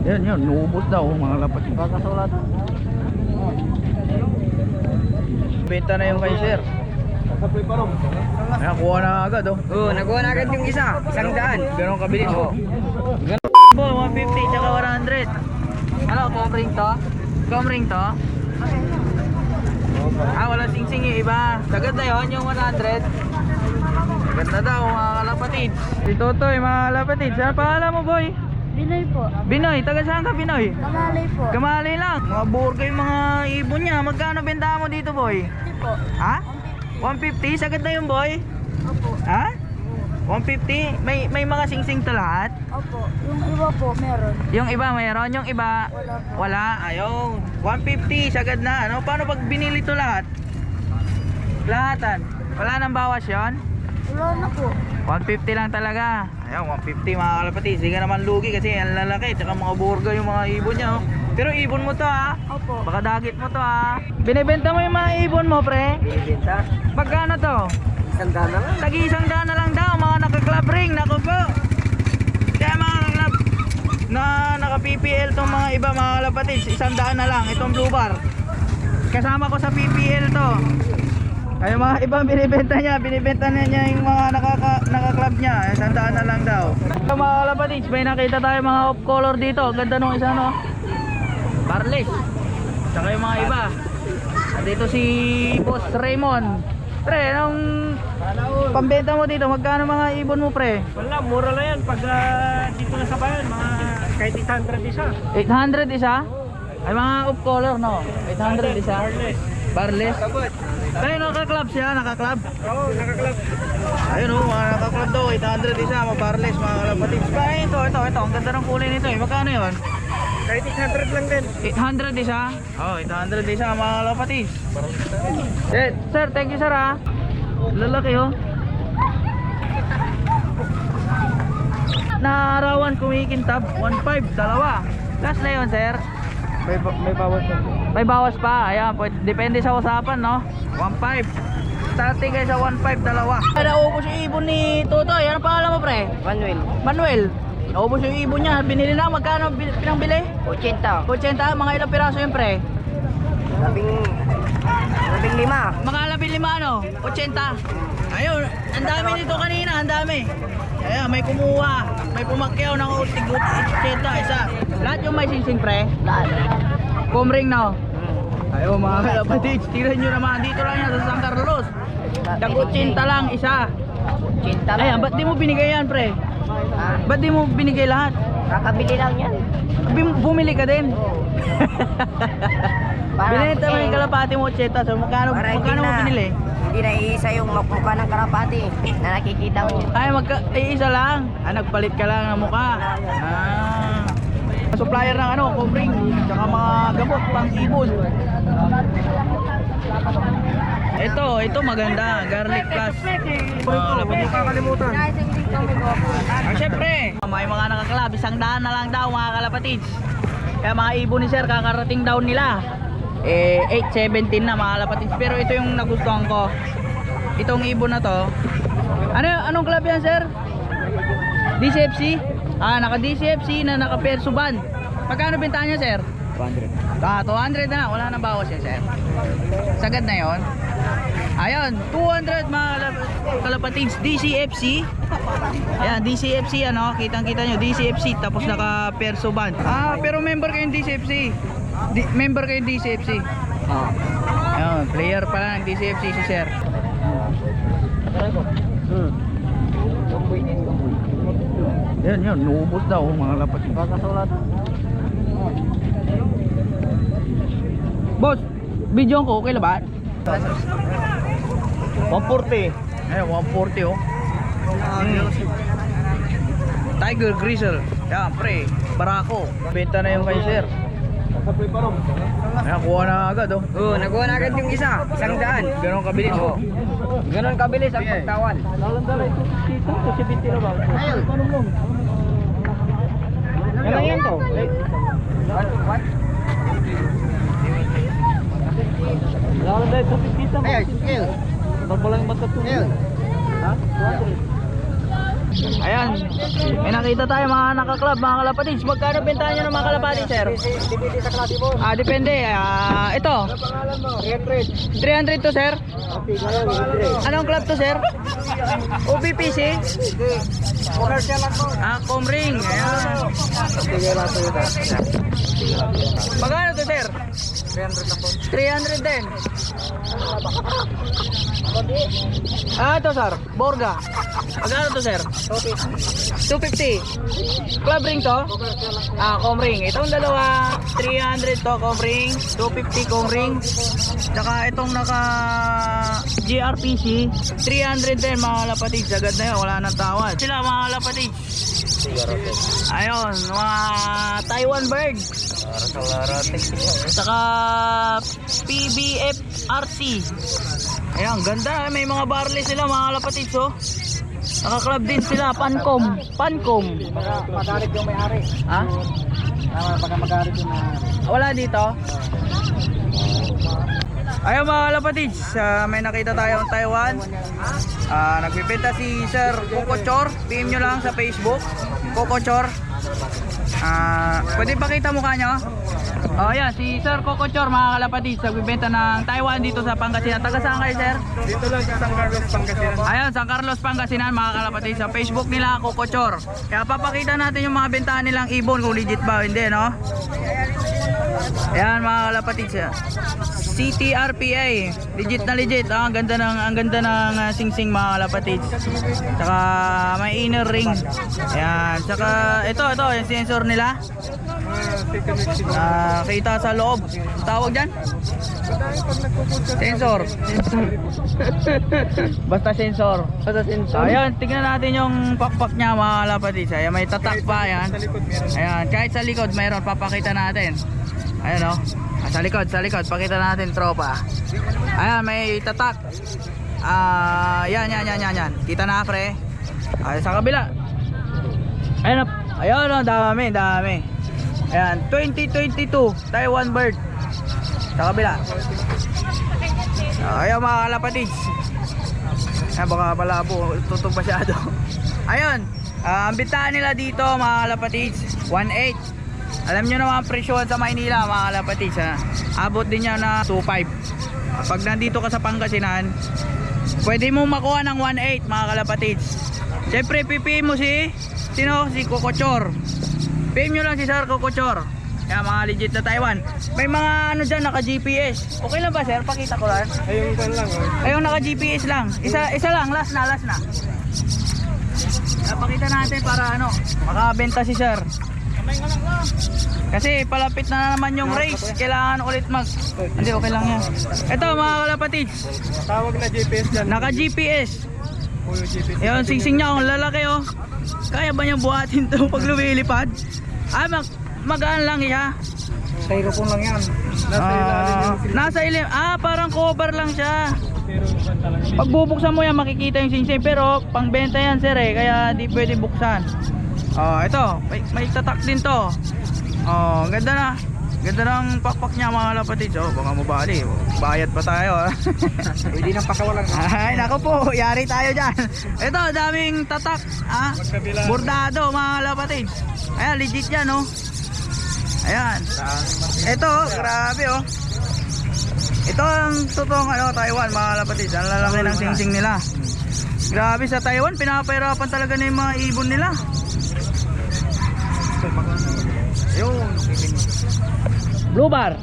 Yan, nuubos daw mga lapat. Kakasulat. Benta na yung kay sir. Ayan, kuha na agad oh. Oo, nakuha na agad yung isa. 100. Ganon kabilis oh. Po, 150 tsaka 100. Ano, comring to? Comring to? Ah, wala sing-sing yung iba. Sagad na yun, yung 100. Ganda daw mga kalapatids. Si Totoy mga kalapatids. Ano pangalan mo boy? Binoy po. Binoy, taga saan ka Binoy? Kamalay po. Kamali lang. Mga burga yung mga ibon niya. Magkano benta mo dito boy? Hindi po. Ha? 150? Sagad na yung boy? Opo. Ha? 150? May mga sing-sing to lahat? Opo. Yung iba po, meron. Yung iba mayroon, yung iba Wala po. wala. Ayaw. 150 sagad na. Ano? Paano pag binili to lahat? Lahatan. Wala nang bawas yon? Wala na po. 150 lang talaga. Ayaw, 150 mga kalapati. Sige naman lugi kasi ang lalaki. Tsaka mga burga yung mga ibon niya. Oh. Pero ibon mo to ha. Opo. Baka dagit mo to ha. Binibenta mo yung mga ibon mo pre? Binibenta. Magkano to? 100 na lang. Tagi 100 na lang daw. Mga naka-club ring. Naku po. Kaya mga club na naka-PPL tong mga iba mga kalapati. 100 na lang. Itong blue bar. Kasama ko sa PPL to. Ay mga ibang binibenta na niya yung mga naka-club niya. 100 na lang daw. Mga kalapatids, may nakita tayo mga off color dito. Ganda nung isa no. Barles. Saka yung mga iba. Dito si Boss Raymond. Pre, anong pambenta mo dito? Magkano mga ibon mo pre? Wala, mura lang yan. Pag dito na sa bayan, mga kahit 800 isa. 800 isa? Ay mga off color no. 800 isa. Barles. Pero naka-club siya, naka-club. Oo, nakaklap. Ayun oh, mga naka-club daw, 800 isa, mabarles, mga kalapatids. Pa, ito, ang ganda ng kulay nito eh. Magkano yun? Kahit 800 lang din. 800 isa? Oh, 800 isa, mga kalapatids. Sir, thank you sir ha. Lalaki oh. Naarawan kumikintab, 1.5, dalawa. Last na yun sir. May bawas na. May bawas pa, ayan, depende sa usapan no. 1.5. Starting kayo sa 1.5, dalawa. Naubos yung ibon ni Totoy. Ano pangalan mo pre? Manuel. Manuel. Naubos yung ibon niya. Binili na. Magkano pinangbili? 80. 80. Mga ilang piraso yun pre? Labing lima. Mga labing lima ano? 80. Ayun. Ang dami nito kanina. Ang dami. Ayan. May kumuha. May pumakyaw ng 80 isa. Lahat yung may singsing pre? Lahat. Comring na oh. Ayun mga kalapatids. Tignan nyo naman. Dito lang yan sa San Carlos. Tag 80 lang isa. 80 Ayan. Ba't di mo binigay yan pre? Ha? Ba't di mo binigay lahat? Kakabili lang yan. Bumili ka din. Binenta mo kasi- yung kalapati mo 80. So magkano mo binili? Hindi na iisa yung mukha ng karapati na nakikita mo. Ay isa lang. Nagpalit ka lang ng mukha. Supplier ng ano, comring, tsaka mga gamot pang ibon. Ito maganda, garlic plus. Hindi kakalimutan. Syempre, may mga nakaklab, 100 na lang daw mga kalapatids. Kaya mga ibon ni sir, kakarating daw nila. 8.17 na mga kalapatids. Pero ito yung nagustuhan ko. Itong ibon na to. Anong club yan sir? DCFC? Naka DCFC na naka Persuban. Magkano bentahan niya sir? 200. 200 na lang, wala nang bawas yan sir. Sagad na yon. Ayun, 200 mga kalapatids, DCFC. Ayan, DCFC ano, kitang-kita nyo, DCFC tapos naka Persuban. Pero member kayo ng DCFC. Member kayo ng DCFC. Ayun, player pala ng DCFC si sir. Yan, nuubos daw mga lapatid. Kakasulat. Boss, video ko, okay lang ba? 140. Ayun, 140 oh. Tiger Grizzle. Yan, pre, Barako. Benta na yung kay sir. Ayan, kuha na agad oh. Oo, nakuha na agad yung isa. 100. Ganon kabilis oh. Ganon kabilis ang pagtawan. Lalandala ito dito, kasi 20 na ba? Ayun. Ano yan to? What? Lalandala ito 50 na. Ayun, scale. Ba't mo lang yung magkatulog? Ayun. Ha? Ayan. May nakita tayo mga naka-club, mga kalapatids. Magkano bentahan nyo ng mga kalapatids, sir? Depende sa klase mo. Depende. Ito. Ano pangalan mo? 300. 300 to, sir. Okay, ngayon, libre. Anong club to, sir? OPPC? Commercial lang po. Comring. Ayan. Sige lang po ito. Magkano to, sir? 300 na po. 300 din. Ito, sir. Borga. Magkano to, sir? 250. Club ring to? Comring. Itong dalawa, 300 to, comring. 250 comring. Tsaka itong naka GRPC, 300 din mga kalapatids. Agad na yun, wala nang tawad. Sila mga kalapatids. Ayun, mga Taiwan bird. Saka PBFRC. Ayan, ganda. May mga barley sila mga kalapatids, oh. Naka-club din sila, Pancom. Magalit yung may-ari. Ha? Baka magalit yung may-ari. Wala dito. Ayun mga kalapatids, may nakita tayong Taiwan. Nagbibenta si Sir Kokochor. PM nyo lang sa Facebook, Kokochor. Pwede pakita mukha nyo? Ayan, si Sir Kokochor mga kalapatids. Nagbibenta ng Taiwan dito sa Pangasinan. Taga saan kayo, sir? Dito lang sa San Carlos, Pangasinan. Ayan, San Carlos, Pangasinan mga kalapatids. Sa Facebook nila, Kokochor. Kaya papakita natin yung mga bentahan nilang ibon kung legit ba o hindi, no? Ayan mga kalapatids. CTRPA, legit na legit. Ang ganda ng sing-sing mga kalapatids. Saka may inner ring. Ayan, saka ito yung sensor nila. Kita sa loob. Tawag dyan? Sensor. Basta sensor. Ayan, tignan natin yung pakpak niya mga kalapatids. Ayan, may tatak pa yan. Ayan, kahit sa likod mayroon, papakita natin. Ayan, oh. Sa likod, pakita natin tropa. Ayan, may tatak. Yan. Kita na, pre. Sa kabila. Ayan, ayun, dami. Ayan, 2022 Taiwan bird. Sa kabila. Ayan mga kalapatids. Ayan, baka palabo, tutog masyado. Ayun, ang bintahan nila dito mga kalapatids, 1.8. Alam nyo naman ang presyon sa Maynila mga kalapatids, abot din yan na 2.5. Pag nandito ka sa Pangasinan, pwede mo makuha ng 1.8 mga kalapatids. Siyempre pipiin mo si Kokochor. PM nyo lang si Sir Kokochor. Kaya mga legit na Taiwan. May mga ano dyan, naka GPS. Okay lang ba, sir? Pakita ko lang. Ayun kan lang. Ayun, naka GPS lang. Isa lang, last na. Pakita natin para makabenta si sir. Kasi palapit na naman yung race. Kailangan ulit Hindi, okay lang yan. Ito mga kalapatids, Tawag na GPS dyan. naka GPS. Puyo GPS. Ayun, singsing niya, ang lalaki, oh. Kaya ba niyang buhatin to pag lumilipad? Magaan lang siya. Styrofoam lang yan. Nasa ilim. Parang cover lang siya. Pero talaga. Pag bubuksan mo yan, makikita yung singsing. Pero pangbenta yan, sir, kaya di pwede buksan. Ito, may tatak din to. Ganda na. Ganda ng pakpak niya mga kalapatids. Baka mabali. Bayad pa tayo. Pwede nang pakawalan. Ay, nako po. Yari tayo dyan. Ito, daming tatak. Bordado mga kalapatids. Ayan, legit yan, oh. Ayan. Ito, grabe, oh. Ito ang totoong Taiwan mga kalapatids. Ang lalaki ng singsing nila. Grabe, sa Taiwan, pinapahirapan talaga na yung mga ibon nila. Ayun. Blue bar.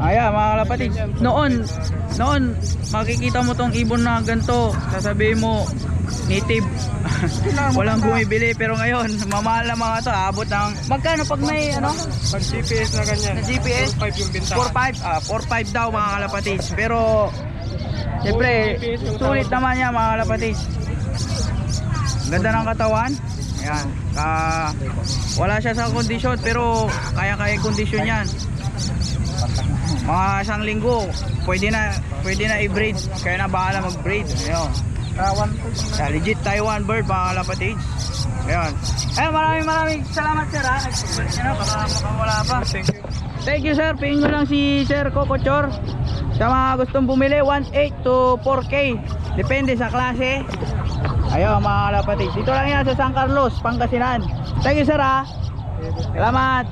Ayan mga kalapatids. Noon makikita mo tong ibon na ganito, sasabihin mo native. Walang bumibili, pero ngayon mamahal na mga to. Abot ng magkano pag may Pag GPS na ganyan. na GPS? 4.5 yung binta. 4.5 daw mga kalapatids. Pero siyempre sulit naman yan mga kalapatids. Ganda ng katawan. Ayan. Wala siya sa kondisyon, pero kaya kondisyon yan. Mga isang linggo pwede na i-breed. Kaya na bahala mag-breed. Ayun. Legit Taiwan bird mga kalapatids. Ayun. Maraming salamat, sir, ha. Baka makawala pa. Thank you, sir. Pingin nyo lang si Sir Kokochor. Sa mga gustong bumili, 1.8 to 4K. Depende sa klase. Ayun mga kalapatids. Dito lang yan sa San Carlos, Pangasinan. Thank you sir ha. Salamat.